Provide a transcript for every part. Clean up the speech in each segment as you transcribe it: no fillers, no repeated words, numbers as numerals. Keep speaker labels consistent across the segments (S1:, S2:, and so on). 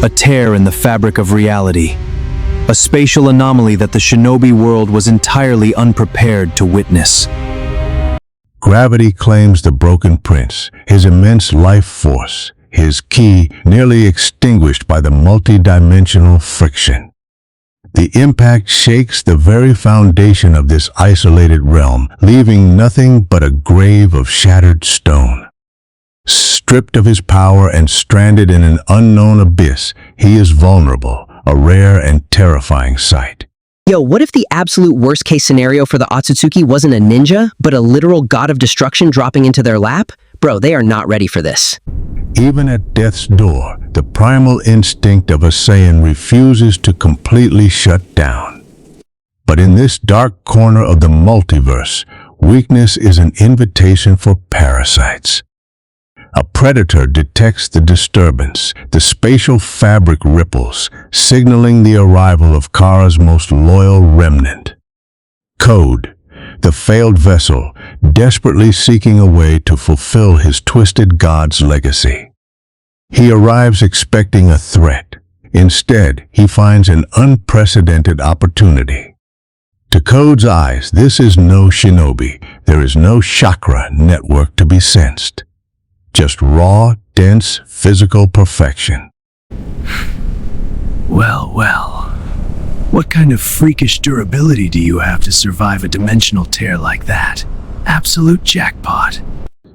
S1: a tear in the fabric of reality, a spatial anomaly that the Shinobi world was entirely unprepared to witness.
S2: Gravity claims the broken prince, his immense life force, his ki nearly extinguished by the multi-dimensional friction. The impact shakes the very foundation of this isolated realm, leaving nothing but a grave of shattered stone. Stripped of his power and stranded in an unknown abyss, he is vulnerable, a rare and terrifying sight.
S3: Yo, what if the absolute worst-case scenario for the Otsutsuki wasn't a ninja, but a literal god of destruction dropping into their lap? Bro, they are not ready for this.
S2: Even at death's door, the primal instinct of a Saiyan refuses to completely shut down. But in this dark corner of the multiverse, weakness is an invitation for parasites. A predator detects the disturbance, the spatial fabric ripples, signaling the arrival of Kara's most loyal remnant. Code, the failed vessel, desperately seeking a way to fulfill his twisted god's legacy. He arrives expecting a threat. Instead, he finds an unprecedented opportunity. To Code's eyes, this is no shinobi. There is no chakra network to be sensed. Just raw, dense, physical perfection.
S4: Well. What kind of freakish durability do you have to survive a dimensional tear like that? Absolute jackpot.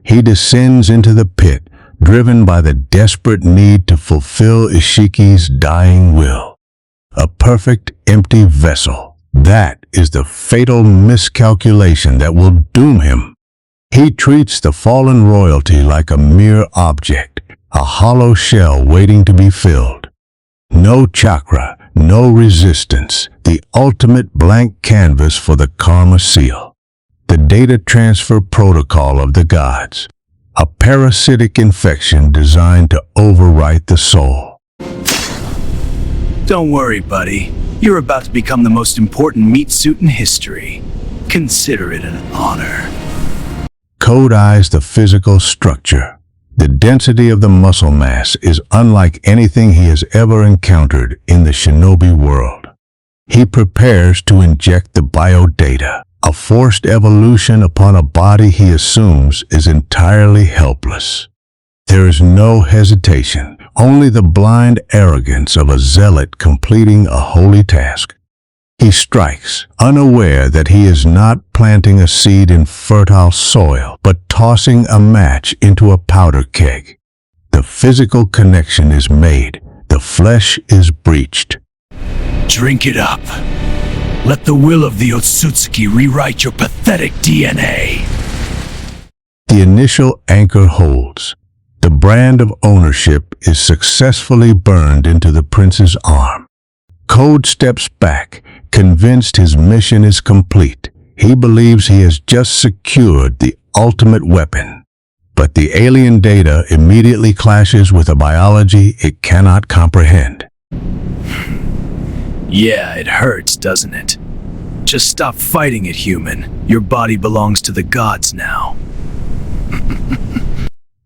S2: He descends into the pit, driven by the desperate need to fulfill Ishiki's dying will. A perfect, empty vessel. That is the fatal miscalculation that will doom him. He treats the fallen royalty like a mere object, a hollow shell waiting to be filled. No chakra, no resistance, the ultimate blank canvas for the Karma seal. The data transfer protocol of the gods, a parasitic infection designed to overwrite the soul.
S4: Don't worry, buddy. You're about to become the most important meat suit in history. Consider it an honor.
S2: Code eyes the physical structure. The density of the muscle mass is unlike anything he has ever encountered in the shinobi world. He prepares to inject the biodata, a forced evolution upon a body he assumes is entirely helpless. There is no hesitation, only the blind arrogance of a zealot completing a holy task. He strikes, unaware that he is not planting a seed in fertile soil, but tossing a match into a powder keg. The physical connection is made. The flesh is breached.
S4: Drink it up. Let the will of the Otsutsuki rewrite your pathetic DNA.
S2: The initial anchor holds. The brand of ownership is successfully burned into the prince's arm. Code steps back, convinced his mission is complete. He believes he has just secured the ultimate weapon. But the alien data immediately clashes with a biology it cannot comprehend.
S4: Yeah, it hurts, doesn't it? Just stop fighting it, human. Your body belongs to the gods now.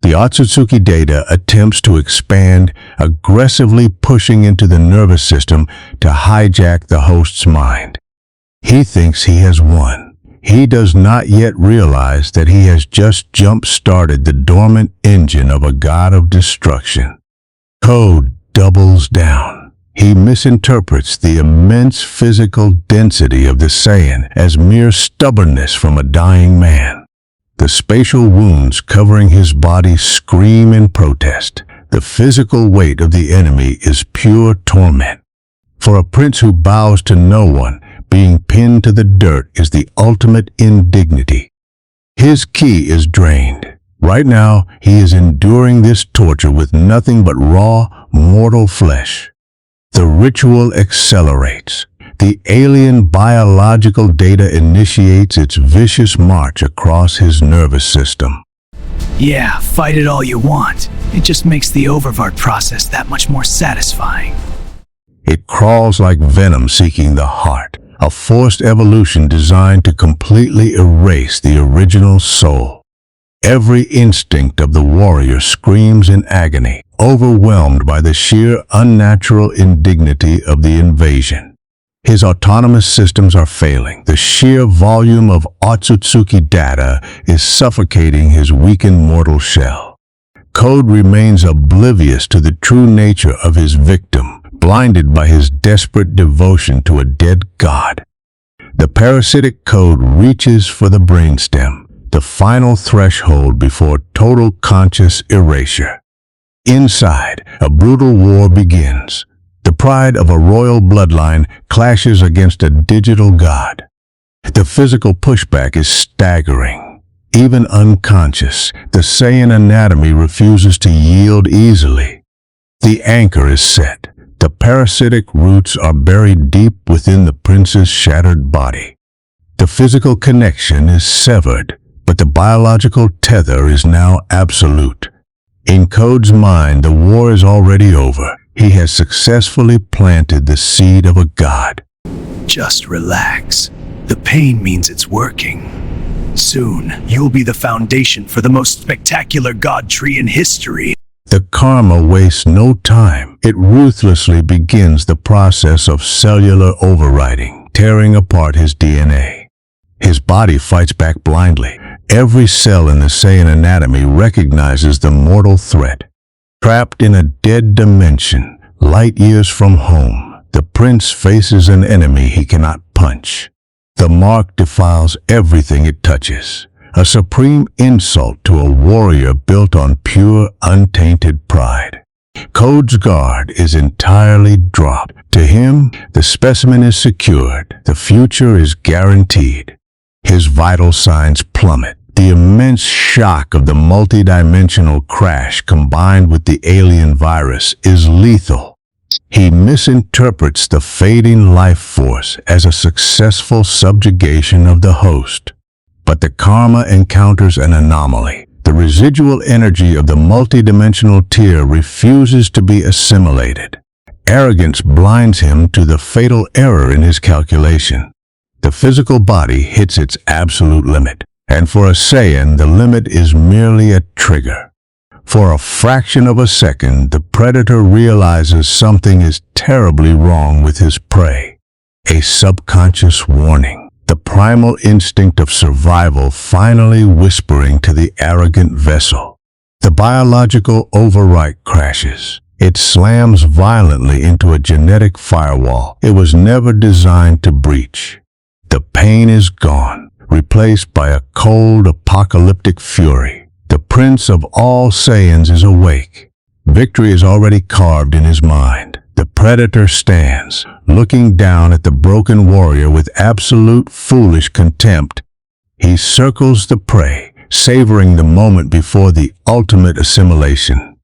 S2: The Otsutsuki data attempts to expand, aggressively pushing into the nervous system to hijack the host's mind. He thinks he has won. He does not yet realize that he has just jump-started the dormant engine of a god of destruction. Code doubles down. He misinterprets the immense physical density of the Saiyan as mere stubbornness from a dying man. The spatial wounds covering his body scream in protest. The physical weight of the enemy is pure torment. For a prince who bows to no one, being pinned to the dirt is the ultimate indignity. His ki is drained. Right now, he is enduring this torture with nothing but raw, mortal flesh. The ritual accelerates. The alien biological data initiates its vicious march across his nervous system.
S4: Yeah, fight it all you want. It just makes the overvart process that much more satisfying.
S2: It crawls like venom seeking the heart, a forced evolution designed to completely erase the original soul. Every instinct of the warrior screams in agony, overwhelmed by the sheer unnatural indignity of the invasion. His autonomous systems are failing. The sheer volume of Otsutsuki data is suffocating his weakened mortal shell. Code remains oblivious to the true nature of his victim, blinded by his desperate devotion to a dead god. The parasitic Code reaches for the brainstem, the final threshold before total conscious erasure. Inside, a brutal war begins. The pride of a royal bloodline clashes against a digital god. The physical pushback is staggering. Even unconscious, the Saiyan anatomy refuses to yield easily. The anchor is set. The parasitic roots are buried deep within the prince's shattered body. The physical connection is severed, but the biological tether is now absolute. In Code's mind, the war is already over. He has successfully planted the seed of a god.
S4: Just relax. The pain means it's working. Soon, you'll be the foundation for the most spectacular god tree in history.
S2: The karma wastes no time. It ruthlessly begins the process of cellular overriding, tearing apart his DNA. His body fights back blindly. Every cell in the Saiyan anatomy recognizes the mortal threat. Trapped in a dead dimension, light years from home, the prince faces an enemy he cannot punch. The mark defiles everything it touches, a supreme insult to a warrior built on pure, untainted pride. Code's guard is entirely dropped. To him, the specimen is secured. The future is guaranteed. His vital signs plummet. The immense shock of the multidimensional crash combined with the alien virus is lethal. He misinterprets the fading life force as a successful subjugation of the host. But the karma encounters an anomaly. The residual energy of the multidimensional tier refuses to be assimilated. Arrogance blinds him to the fatal error in his calculation. The physical body hits its absolute limit. And for a Saiyan, the limit is merely a trigger. For a fraction of a second, the predator realizes something is terribly wrong with his prey. A subconscious warning. The primal instinct of survival finally whispering to the arrogant vessel. The biological overwrite crashes. It slams violently into a genetic firewall it was never designed to breach. The pain is gone, replaced by a cold, apocalyptic fury. The prince of all Saiyans is awake. Victory is already carved in his mind. The predator stands, looking down at the broken warrior with absolute foolish contempt. He circles the prey, savoring the moment before the ultimate assimilation.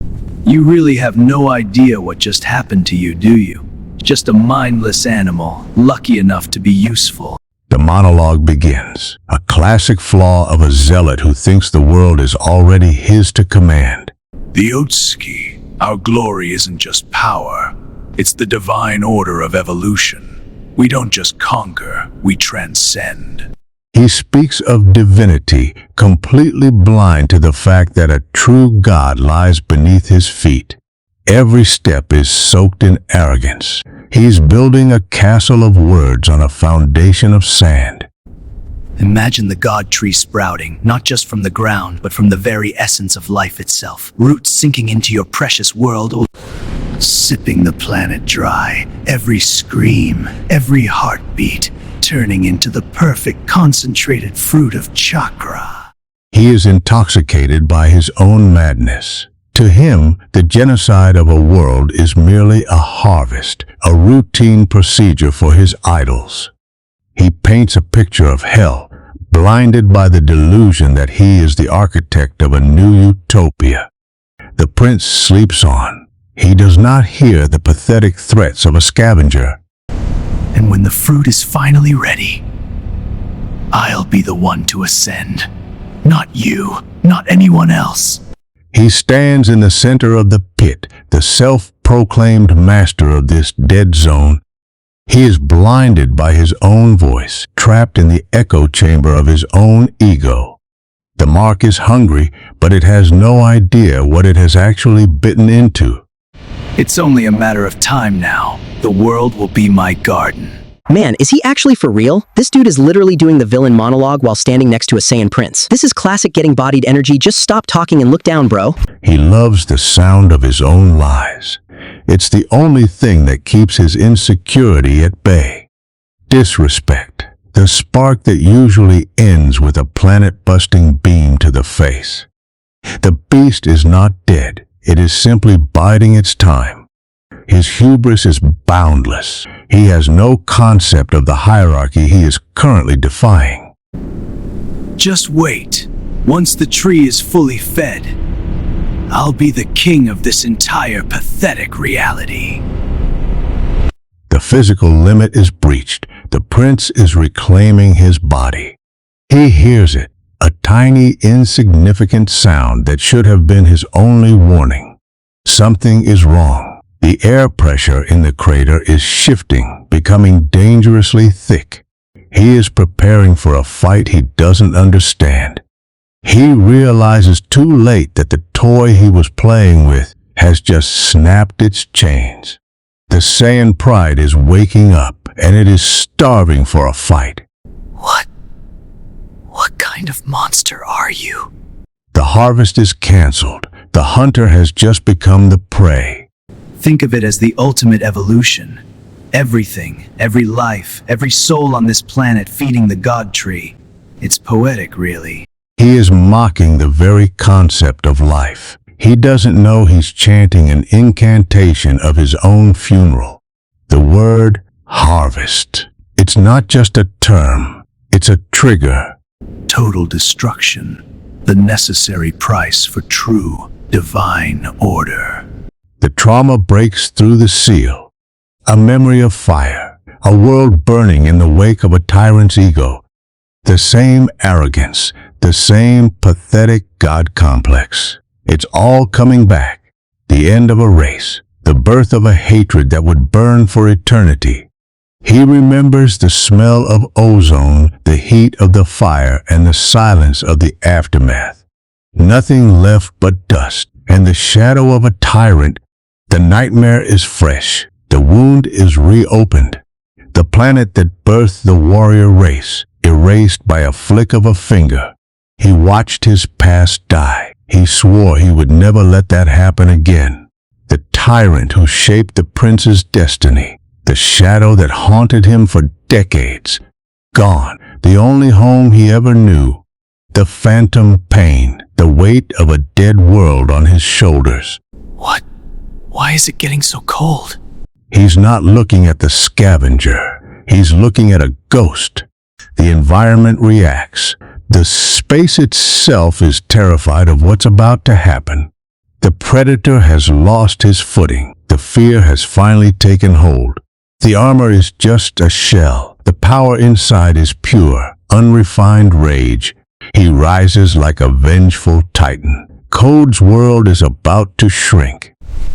S4: You really have no idea what just happened to you, do you? Just a mindless animal, lucky enough to be useful.
S2: The monologue begins, a classic flaw of a zealot who thinks the world is already his to command.
S4: The Otsuki, our glory isn't just power. It's the divine order of evolution. We don't just conquer, we transcend.
S2: He speaks of divinity, completely blind to the fact that a true god lies beneath his feet. Every step is soaked in arrogance. He's building a castle of words on a foundation of sand.
S4: Imagine the god tree sprouting, not just from the ground, but from the very essence of life itself. Roots sinking into your precious world, sipping the planet dry. Every scream, every heartbeat, turning into the perfect concentrated fruit of chakra.
S2: He is intoxicated by his own madness. To him, the genocide of a world is merely a harvest, a routine procedure for his idols. He paints a picture of hell, blinded by the delusion that he is the architect of a new utopia. The prince sleeps on. He does not hear the pathetic threats of a scavenger.
S4: And when the fruit is finally ready, I'll be the one to ascend. Not you, not anyone else.
S2: He stands in the center of the pit, the self-proclaimed master of this dead zone. He is blinded by his own voice, trapped in the echo chamber of his own ego. The mark is hungry, but it has no idea what it has actually bitten into.
S4: It's only a matter of time now. The world will be my garden.
S3: Man, is he actually for real? This dude is literally doing the villain monologue while standing next to a Saiyan prince. This is classic getting bodied energy. Just stop talking and look down, bro.
S2: He loves the sound of his own lies. It's the only thing that keeps his insecurity at bay. Disrespect, the spark that usually ends with a planet-busting beam to the face. The beast is not dead. It is simply biding its time. His hubris is boundless. He has no concept of the hierarchy he is currently defying.
S4: Just wait. Once the tree is fully fed, I'll be the king of this entire pathetic reality.
S2: The physical limit is breached. The prince is reclaiming his body. He hears it, a tiny, insignificant sound that should have been his only warning. Something is wrong. The air pressure in the crater is shifting, becoming dangerously thick. He is preparing for a fight he doesn't understand. He realizes too late that the toy he was playing with has just snapped its chains. The Saiyan pride is waking up, and it is starving for a fight.
S4: What kind of monster are you?
S2: The harvest is canceled. The hunter has just become the prey.
S4: Think of it as the ultimate evolution. Everything, every life, every soul on this planet feeding the God tree. It's poetic, really.
S2: He is mocking the very concept of life. He doesn't know he's chanting an incantation of his own funeral. The word harvest. It's not just a term. It's a trigger.
S4: Total destruction. The necessary price for true, divine order.
S2: The trauma breaks through the seal. A memory of fire, a world burning in the wake of a tyrant's ego. The same arrogance, the same pathetic God complex. It's all coming back. The end of a race, the birth of a hatred that would burn for eternity. He remembers the smell of ozone, the heat of the fire, and the silence of the aftermath. Nothing left but dust, and the shadow of a tyrant. The nightmare is fresh. The wound is reopened. The planet that birthed the warrior race, erased by a flick of a finger. He watched his past die. He swore he would never let that happen again. The tyrant who shaped the prince's destiny. The shadow that haunted him for decades. Gone. The only home he ever knew. The phantom pain. The weight of a dead world on his shoulders.
S4: What? Why is it getting so cold?
S2: He's not looking at the scavenger. He's looking at a ghost. The environment reacts. The space itself is terrified of what's about to happen. The predator has lost his footing. The fear has finally taken hold. The armor is just a shell. The power inside is pure, unrefined rage. He rises like a vengeful titan. Code's world is about to shrink.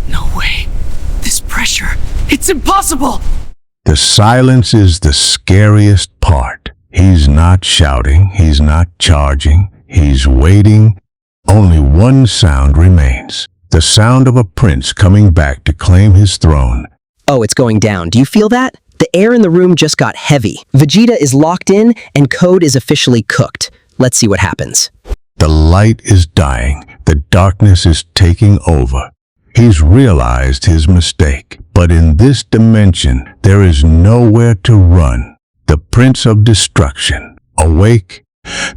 S4: No way. This pressure, it's impossible!
S2: The silence is the scariest part. He's not shouting, he's not charging, he's waiting. Only one sound remains. The sound of a prince coming back to claim his throne.
S3: Oh, it's going down. Do you feel that? The air in the room just got heavy. Vegeta is locked in, and Code is officially cooked. Let's see what happens.
S2: The light is dying. The darkness is taking over. He's realized his mistake, but in this dimension, there is nowhere to run. The Prince of Destruction, awake,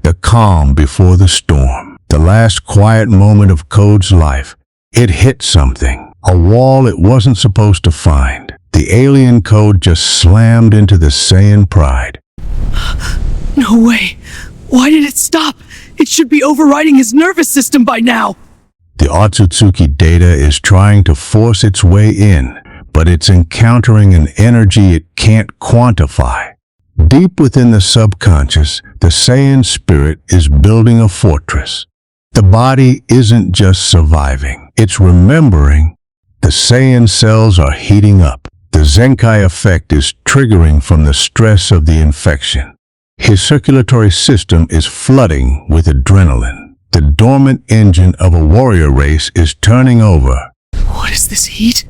S2: the calm before the storm, the last quiet moment of Code's life. It hit something, a wall it wasn't supposed to find. The alien Code just slammed into the Saiyan pride.
S4: No way! Why did it stop? It should be overriding his nervous system by now!
S2: The Otsutsuki data is trying to force its way in, but it's encountering an energy it can't quantify. Deep within the subconscious, the Saiyan spirit is building a fortress. The body isn't just surviving, it's remembering. The Saiyan cells are heating up. The Zenkai effect is triggering from the stress of the infection. His circulatory system is flooding with adrenaline. The dormant engine of a warrior race is turning over.
S4: What is this heat?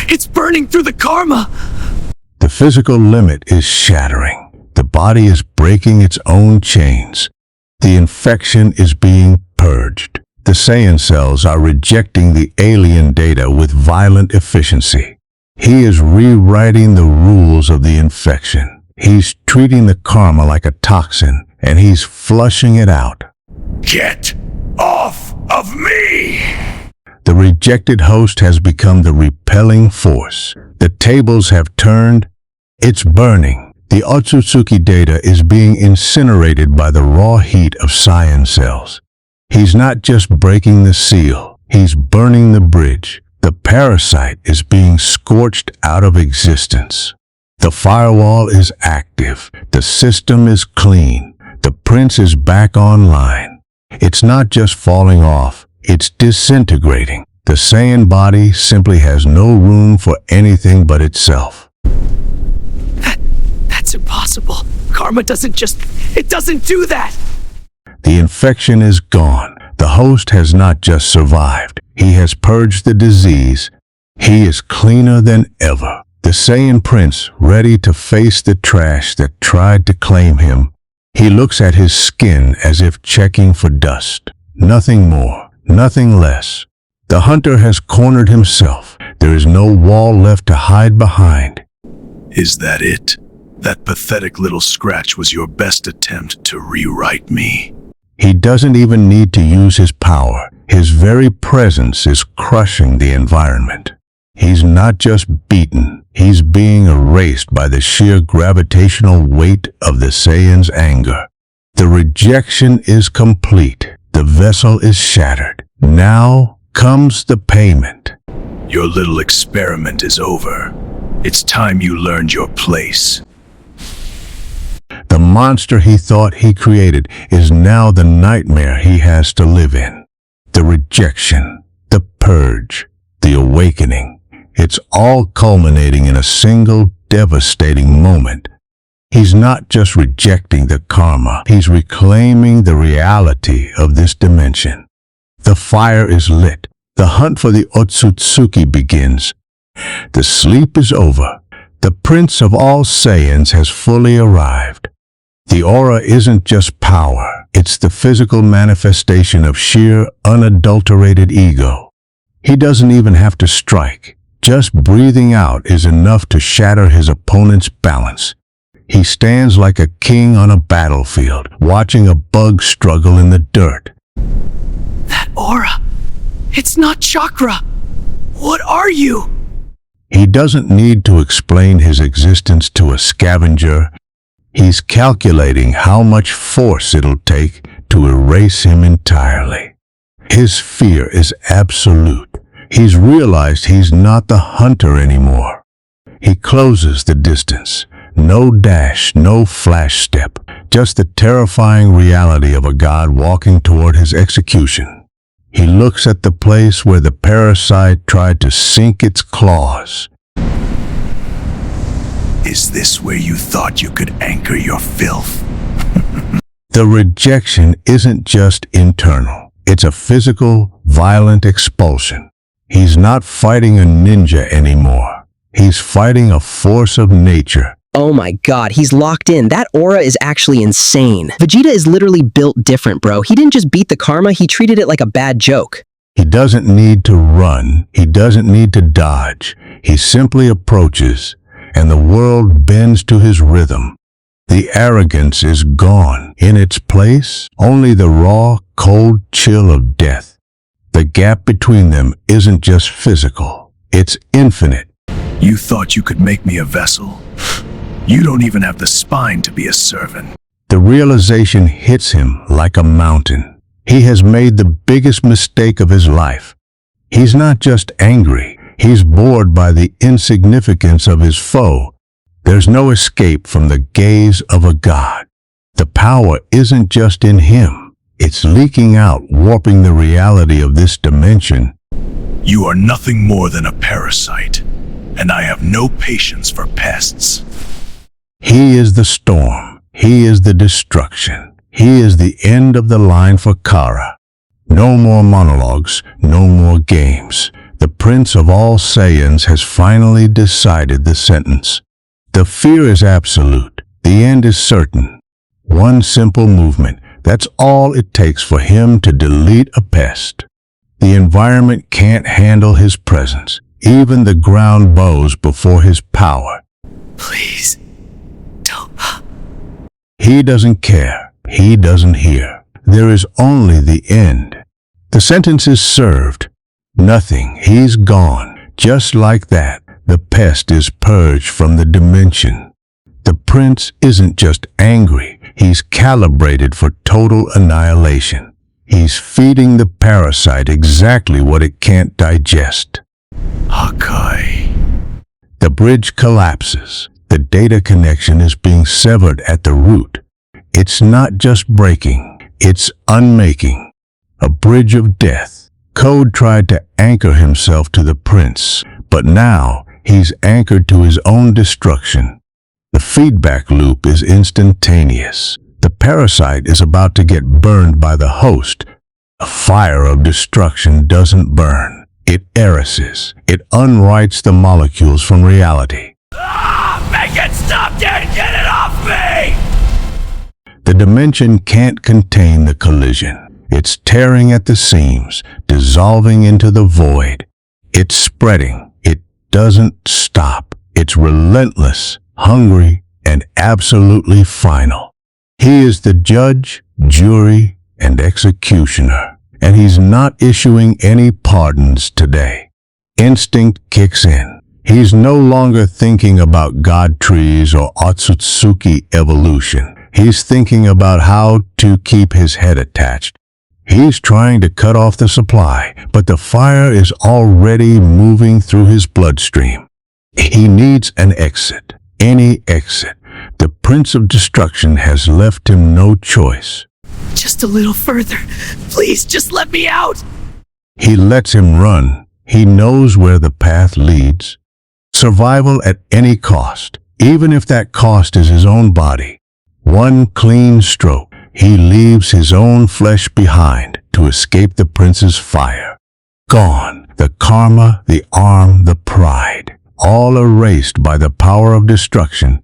S4: It's burning through the karma!
S2: The physical limit is shattering. The body is breaking its own chains. The infection is being purged. The Saiyan cells are rejecting the alien data with violent efficiency. He is rewriting the rules of the infection. He's treating the karma like a toxin, and he's flushing it out.
S4: Get off of me!
S2: The rejected host has become the repelling force. The tables have turned. It's burning. The Otsutsuki data is being incinerated by the raw heat of Saiyan cells. He's not just breaking the seal, he's burning the bridge. The parasite is being scorched out of existence. The firewall is active. The system is clean. The prince is back online. It's not just falling off, it's disintegrating. The Saiyan body simply has no room for anything but itself.
S4: That's impossible. Karma doesn't do that!
S2: The infection is gone. The host has not just survived. He has purged the disease. He is cleaner than ever. The Saiyan prince, ready to face the trash that tried to claim him. He looks at his skin as if checking for dust. Nothing more, nothing less. The hunter has cornered himself. There is no wall left to hide behind.
S4: Is that it? That pathetic little scratch was your best attempt to rewrite me?
S2: He doesn't even need to use his power. His very presence is crushing the environment. He's not just beaten, he's being erased by the sheer gravitational weight of the Saiyan's anger. The rejection is complete. The vessel is shattered. Now comes the payment.
S4: Your little experiment is over. It's time you learned your place.
S2: The monster he thought he created is now the nightmare he has to live in. The rejection, the purge, the awakening. It's all culminating in a single devastating moment. He's not just rejecting the karma, he's reclaiming the reality of this dimension. The fire is lit. The hunt for the Otsutsuki begins. The sleep is over. The Prince of all Saiyans has fully arrived. The aura isn't just power, it's the physical manifestation of sheer, unadulterated ego. He doesn't even have to strike. Just breathing out is enough to shatter his opponent's balance. He stands like a king on a battlefield, watching a bug struggle in the dirt.
S4: That aura, it's not chakra. What are you?
S2: He doesn't need to explain his existence to a scavenger. He's calculating how much force it'll take to erase him entirely. His fear is absolute. He's realized he's not the hunter anymore. He closes the distance. No dash, no flash step, just the terrifying reality of a god walking toward his execution. He looks at the place where the parasite tried to sink its claws.
S4: Is this where you thought you could anchor your filth?
S2: The rejection isn't just internal. It's a physical, violent expulsion. He's not fighting a ninja anymore. He's fighting a force of nature.
S3: Oh my god, he's locked in. That aura is actually insane. Vegeta is literally built different, bro. He didn't just beat the karma, he treated it like a bad joke.
S2: He doesn't need to run. He doesn't need to dodge. He simply approaches, and the world bends to his rhythm. The arrogance is gone. In its place, only the raw, cold chill of death. The gap between them isn't just physical. It's infinite.
S4: You thought you could make me a vessel? You don't even have the spine to be a servant.
S2: The realization hits him like a mountain. He has made the biggest mistake of his life. He's not just angry. He's bored by the insignificance of his foe. There's no escape from the gaze of a god. The power isn't just in him. It's leaking out, warping the reality of this dimension.
S4: You are nothing more than a parasite, and I have no patience for pests.
S2: He is the storm. He is the destruction. He is the end of the line for Kara. No more monologues, no more games. The Prince of all Saiyans has finally decided the sentence. The fear is absolute. The end is certain. One simple movement. That's all it takes for him to delete a pest. The environment can't handle his presence. Even the ground bows before his power.
S4: Please, don't.
S2: He doesn't care. He doesn't hear. There is only the end. The sentence is served. Nothing. He's gone. Just like that, the pest is purged from the dimension. The prince isn't just angry. He's calibrated for total annihilation. He's feeding the parasite exactly what it can't digest.
S4: Hakai.
S2: The bridge collapses. The data connection is being severed at the root. It's not just breaking, it's unmaking. A bridge of death. Code tried to anchor himself to the prince, but now he's anchored to his own destruction. The feedback loop is instantaneous. The parasite is about to get burned by the host. A fire of destruction doesn't burn. It erases. It unwrites the molecules from reality.
S4: Make it stop, dude! Get it off me!
S2: The dimension can't contain the collision. It's tearing at the seams, dissolving into the void. It's spreading. It doesn't stop. It's relentless, hungry, and absolutely final. He is the judge, jury, and executioner, and he's not issuing any pardons today. Instinct kicks in. He's no longer thinking about god trees or Otsutsuki evolution. He's thinking about how to keep his head attached. He's trying to cut off the supply, but the fire is already moving through his bloodstream. He needs an exit, any exit. The Prince of Destruction has left him no choice.
S4: Just a little further. Please, just let me out!
S2: He lets him run. He knows where the path leads. Survival at any cost, even if that cost is his own body. One clean stroke, he leaves his own flesh behind to escape the prince's fire. Gone, the karma, the arm, the pride, all erased by the power of destruction.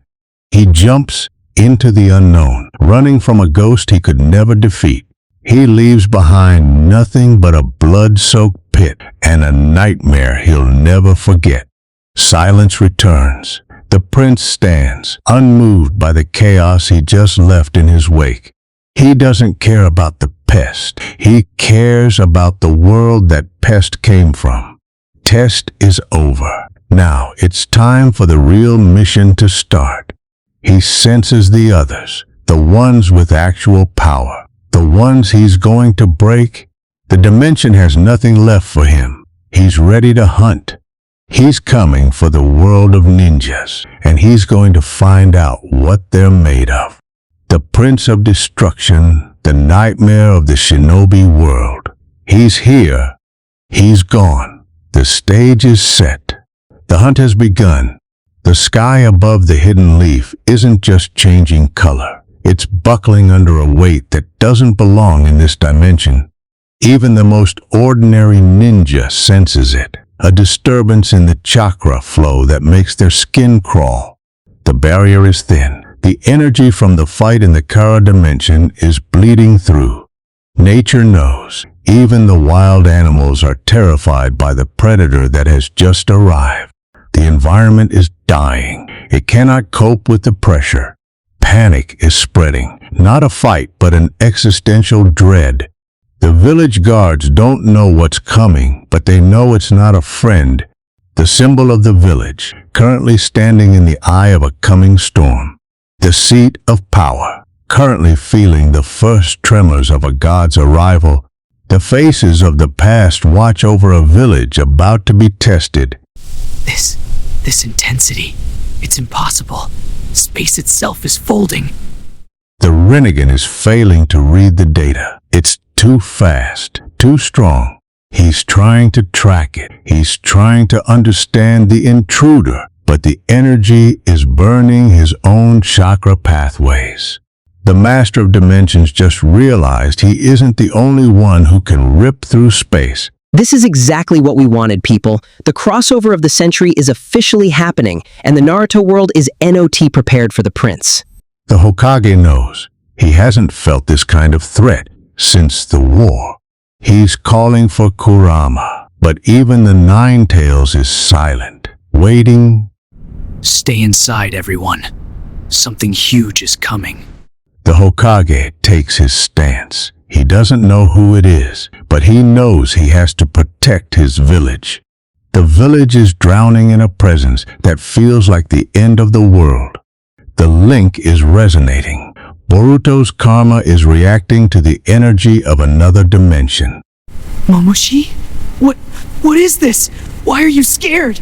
S2: He jumps into the unknown, running from a ghost he could never defeat. He leaves behind nothing but a blood-soaked pit and a nightmare he'll never forget. Silence returns. The prince stands, unmoved by the chaos he just left in his wake. He doesn't care about the pest. He cares about the world that pest came from. Test is over. Now it's time for the real mission to start. He senses the others, the ones with actual power, the ones he's going to break. The dimension has nothing left for him. He's ready to hunt. He's coming for the world of ninjas, and he's going to find out what they're made of. The Prince of Destruction, the nightmare of the Shinobi world. He's here. He's gone. The stage is set. The hunt has begun. The sky above the hidden leaf isn't just changing color. It's buckling under a weight that doesn't belong in this dimension. Even the most ordinary ninja senses it. A disturbance in the chakra flow that makes their skin crawl. The barrier is thin. The energy from the fight in the Kara dimension is bleeding through. Nature knows. Even the wild animals are terrified by the predator that has just arrived. The environment is dying. It cannot cope with the pressure. Panic is spreading. Not a fight, but an existential dread. The village guards don't know what's coming, but they know it's not a friend. The symbol of the village, currently standing in the eye of a coming storm. The seat of power, currently feeling the first tremors of a god's arrival. The faces of the past watch over a village about to be tested.
S4: This intensity, it's impossible. Space itself is folding.
S2: The Rinnegan is failing to read the data. It's too fast, too strong. He's trying to track it. He's trying to understand the intruder, but the energy is burning his own chakra pathways. The Master of Dimensions just realized he isn't the only one who can rip through space.
S3: This is exactly what we wanted, people. The crossover of the century is officially happening, and the Naruto world is NOT prepared for the prince.
S2: The Hokage knows he hasn't felt this kind of threat since the war. He's calling for Kurama, but even the Nine-Tails is silent, waiting.
S4: Stay inside, everyone. Something huge is coming.
S2: The Hokage takes his stance. He doesn't know who it is, but he knows he has to protect his village. The village is drowning in a presence that feels like the end of the world. The link is resonating. Boruto's karma is reacting to the energy of another dimension.
S5: Momoshi? What is this? Why are you scared?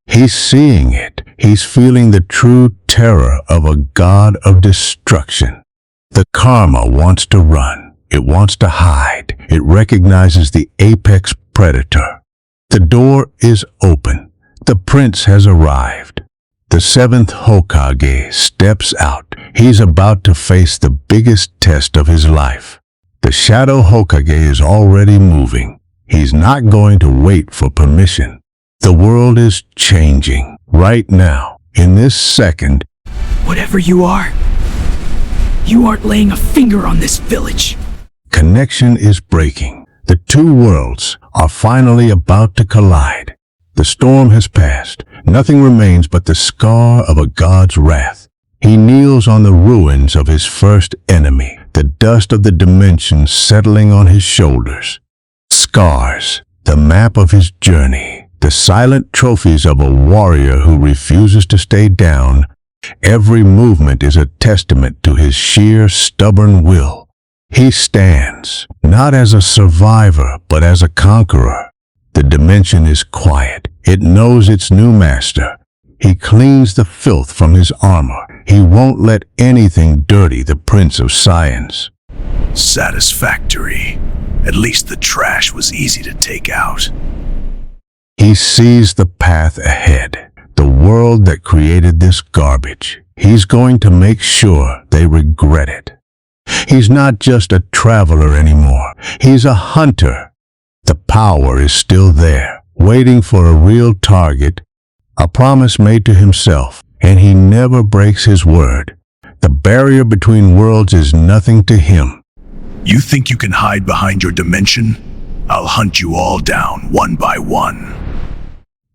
S2: He's seeing it. He's feeling the true terror of a god of destruction. The karma wants to run. It wants to hide. It recognizes the apex predator. The door is open. The prince has arrived. The seventh Hokage steps out. He's about to face the biggest test of his life. The shadow Hokage is already moving. He's not going to wait for permission. The world is changing right now, in this second.
S5: Whatever you aren't laying a finger on this village.
S2: Connection is breaking. The two worlds are finally about to collide. The storm has passed. Nothing remains but the scar of a god's wrath. He kneels on the ruins of his first enemy, the dust of the dimensions settling on his shoulders. Scars, the map of his journey, the silent trophies of a warrior who refuses to stay down. Every movement is a testament to his sheer, stubborn will. He stands, not as a survivor, but as a conqueror. The dimension is quiet. It knows its new master. He cleans the filth from his armor. He won't let anything dirty the Prince of Saiyans.
S4: Satisfactory. At least the trash was easy to take out.
S2: He sees the path ahead, the world that created this garbage. He's going to make sure they regret it. He's not just a traveler anymore. He's a hunter. The power is still there, waiting for a real target, a promise made to himself, and he never breaks his word. The barrier between worlds is nothing to him.
S4: You think you can hide behind your dimension? I'll hunt you all down, one by one.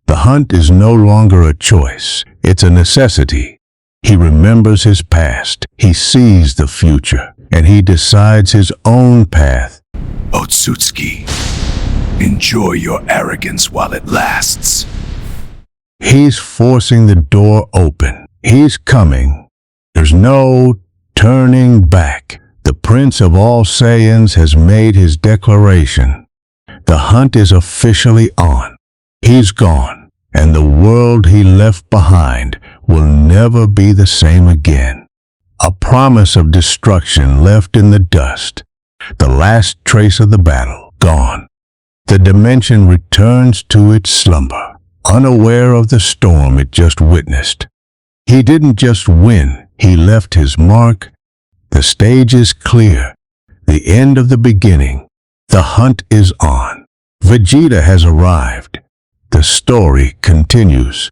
S2: The hunt is no longer a choice. It's a necessity. He remembers his past. He sees the future, and he decides his own path.
S4: Otsutsuki, enjoy your arrogance while it lasts.
S2: He's forcing the door open. He's coming. There's no turning back. The Prince of all Saiyans has made his declaration. The hunt is officially on. He's gone, and the world he left behind will never be the same again. A promise of destruction left in the dust. The last trace of the battle gone. The dimension returns to its slumber, unaware of the storm it just witnessed. He didn't just win, he left his mark. The stage is clear. The end of the beginning. The hunt is on. Vegeta has arrived. The story continues.